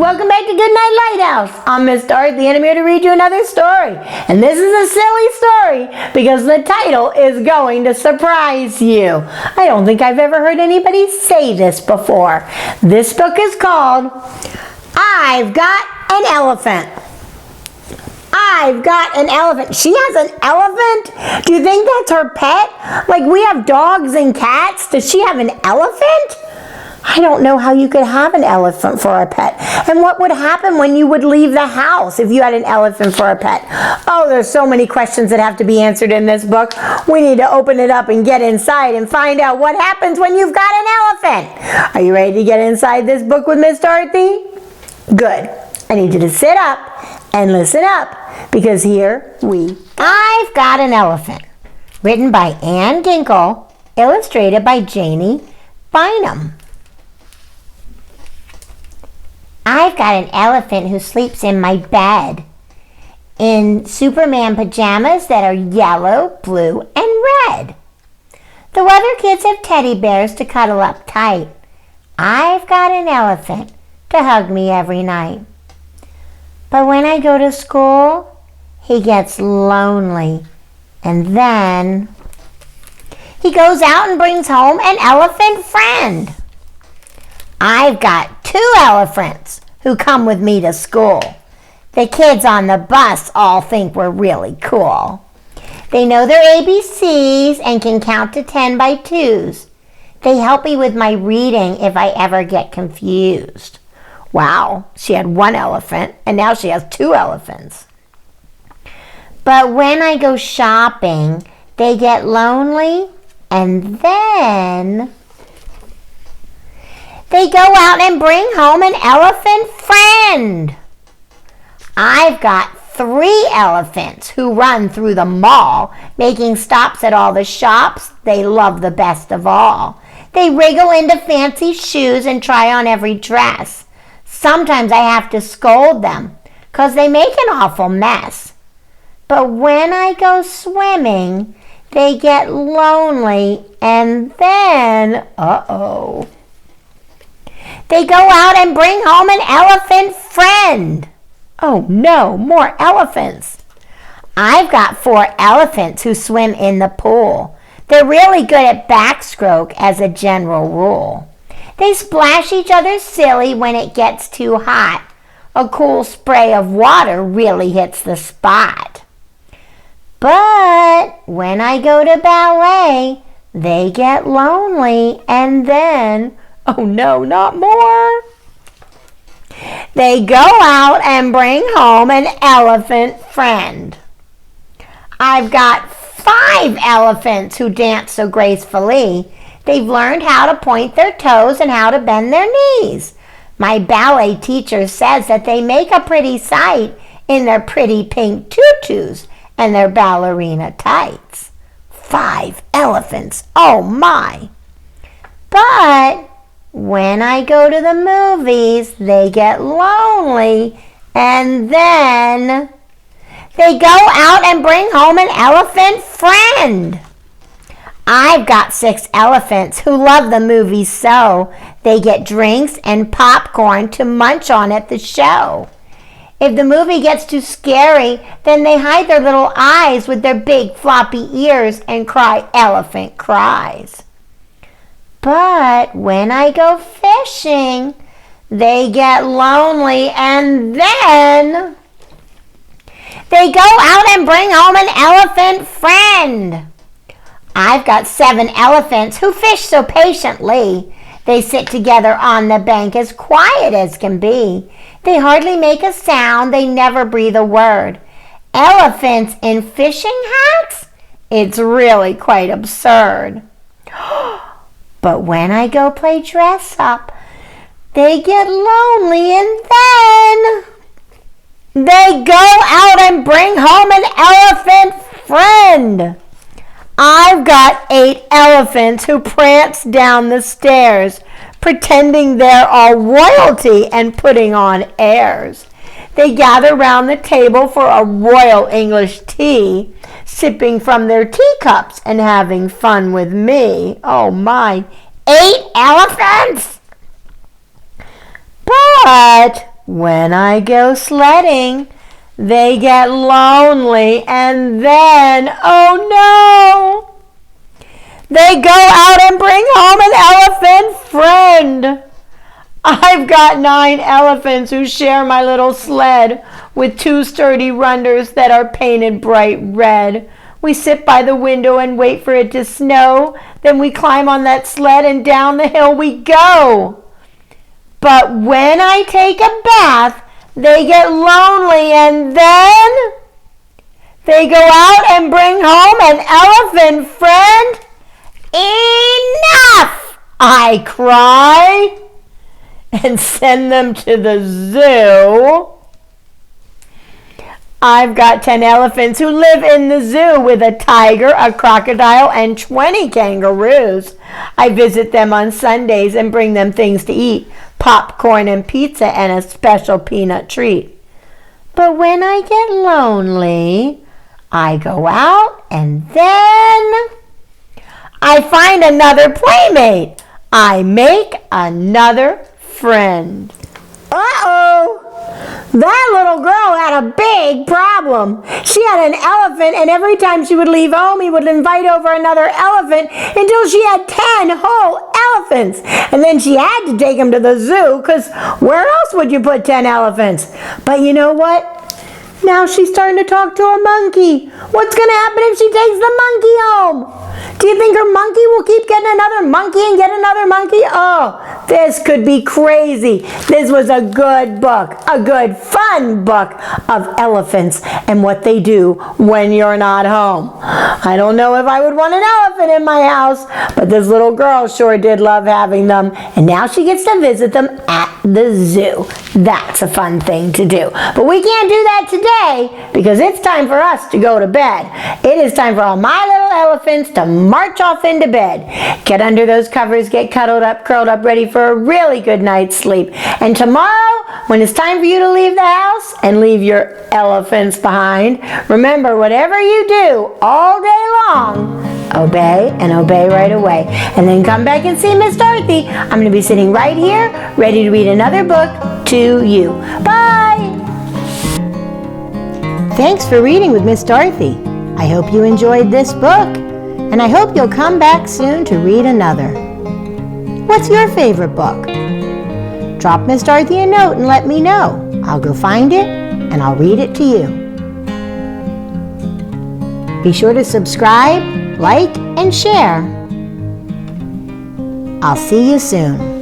Welcome back to Goodnight Lighthouse. I'm Miss Dorothy and I'm here to read you another story. And this is a silly story because the title is going to surprise you. I don't think I've ever heard anybody say this before. This book is called I've Got an Elephant. I've got an elephant. She has an elephant? Do you think that's her pet? Like we have dogs and cats. Does she have an elephant? I don't know how you could have an elephant for a pet. And what would happen when you would leave the house if you had an elephant for a pet? Oh, there's so many questions that have to be answered in this book. We need to open it up and get inside and find out what happens when you've got an elephant. Are you ready to get inside this book with Miss Dorothy? Good. I need you to sit up and listen up because here we go. I've Got an Elephant. Written by Anne Ginkel. Illustrated by Janie Bynum. I've got an elephant who sleeps in my bed in Superman pajamas that are yellow, blue, and red. The other kids have teddy bears to cuddle up tight. I've got an elephant to hug me every night. But when I go to school, he gets lonely, and then he goes out and brings home an elephant friend. I've got 2 elephants who come with me to school. The kids on the bus all think we're really cool. They know their ABCs and can count to 10 by 2s. They help me with my reading if I ever get confused. Wow, she had 1 elephant and now she has 2 elephants. But when I go shopping, they get lonely and then they go out and bring home an elephant friend. I've got 3 elephants who run through the mall, making stops at all the shops they love the best of all. They wriggle into fancy shoes and try on every dress. Sometimes I have to scold them, 'cause they make an awful mess. But when I go swimming, they get lonely and then, they go out and bring home an elephant friend. Oh no, more elephants. I've got 4 elephants who swim in the pool. They're really good at backstroke as a general rule. They splash each other silly when it gets too hot. A cool spray of water really hits the spot. But when I go to ballet, they get lonely and then, oh no, not more. They go out and bring home an elephant friend. I've got 5 elephants who dance so gracefully. They've learned how to point their toes and how to bend their knees. My ballet teacher says that they make a pretty sight in their pretty pink tutus and their ballerina tights. 5 elephants, oh my. But when I go to the movies, they get lonely and then they go out and bring home an elephant friend. I've got 6 elephants who love the movies so they get drinks and popcorn to munch on at the show. If the movie gets too scary, then they hide their little eyes with their big floppy ears and cry elephant cries. But when I go fishing, they get lonely and then they go out and bring home an elephant friend. I've got 7 elephants who fish so patiently. They sit together on the bank as quiet as can be. They hardly make a sound, they never breathe a word. Elephants in fishing hats? It's really quite absurd. But when I go play dress up, they get lonely and then they go out and bring home an elephant friend. I've got 8 elephants who prance down the stairs, pretending they're all royalty and putting on airs. They gather round the table for a royal English tea, sipping from their teacups and having fun with me. Oh my, 8 elephants? But when I go sledding, they get lonely, and then, oh no, they go out and bring home an elephant friend. I've got 9 elephants who share my little sled with 2 sturdy runners that are painted bright red. We sit by the window and wait for it to snow. Then we climb on that sled and down the hill we go. But when I take a bath, they get lonely, and then they go out and bring home an elephant friend. Enough! I cry and send them to the zoo. I've got 10 elephants who live in the zoo with a tiger, a crocodile, and 20 kangaroos. I visit them on Sundays and bring them things to eat, popcorn and pizza and a special peanut treat. But when I get lonely, I go out and then I find another playmate. I make another friend. Uh-oh! That little girl had a big problem. She had an elephant, and every time she would leave home, he would invite over another elephant until she had 10 whole elephants. And then she had to take him to the zoo, because where else would you put 10 elephants? But you know what? Now she's starting to talk to a monkey. What's going to happen if she takes the monkey home? Do you think her monkey will keep getting another monkey and get another monkey? Oh, this could be crazy. This was a good book, a good fun book of elephants and what they do when you're not home. I don't know if I would want an elephant in my house, but this little girl sure did love having them, and now she gets to visit them at the zoo. That's a fun thing to do. But we can't do that today because it's time for us to go to bed. It is time for all my little elephants to march off into bed. Get under those covers, get cuddled up, curled up, ready for a really good night's sleep. And tomorrow, when it's time for you to leave the house and leave your elephants behind, remember, whatever you do all day long, obey and obey right away. And then come back and see Miss Dorothy. I'm going to be sitting right here, ready to read another book to you. Bye! Thanks for reading with Miss Dorothy. I hope you enjoyed this book, and I hope you'll come back soon to read another. What's your favorite book? Drop Miss Dorothy a note and let me know. I'll go find it, and I'll read it to you. Be sure to subscribe, like, and share. I'll see you soon.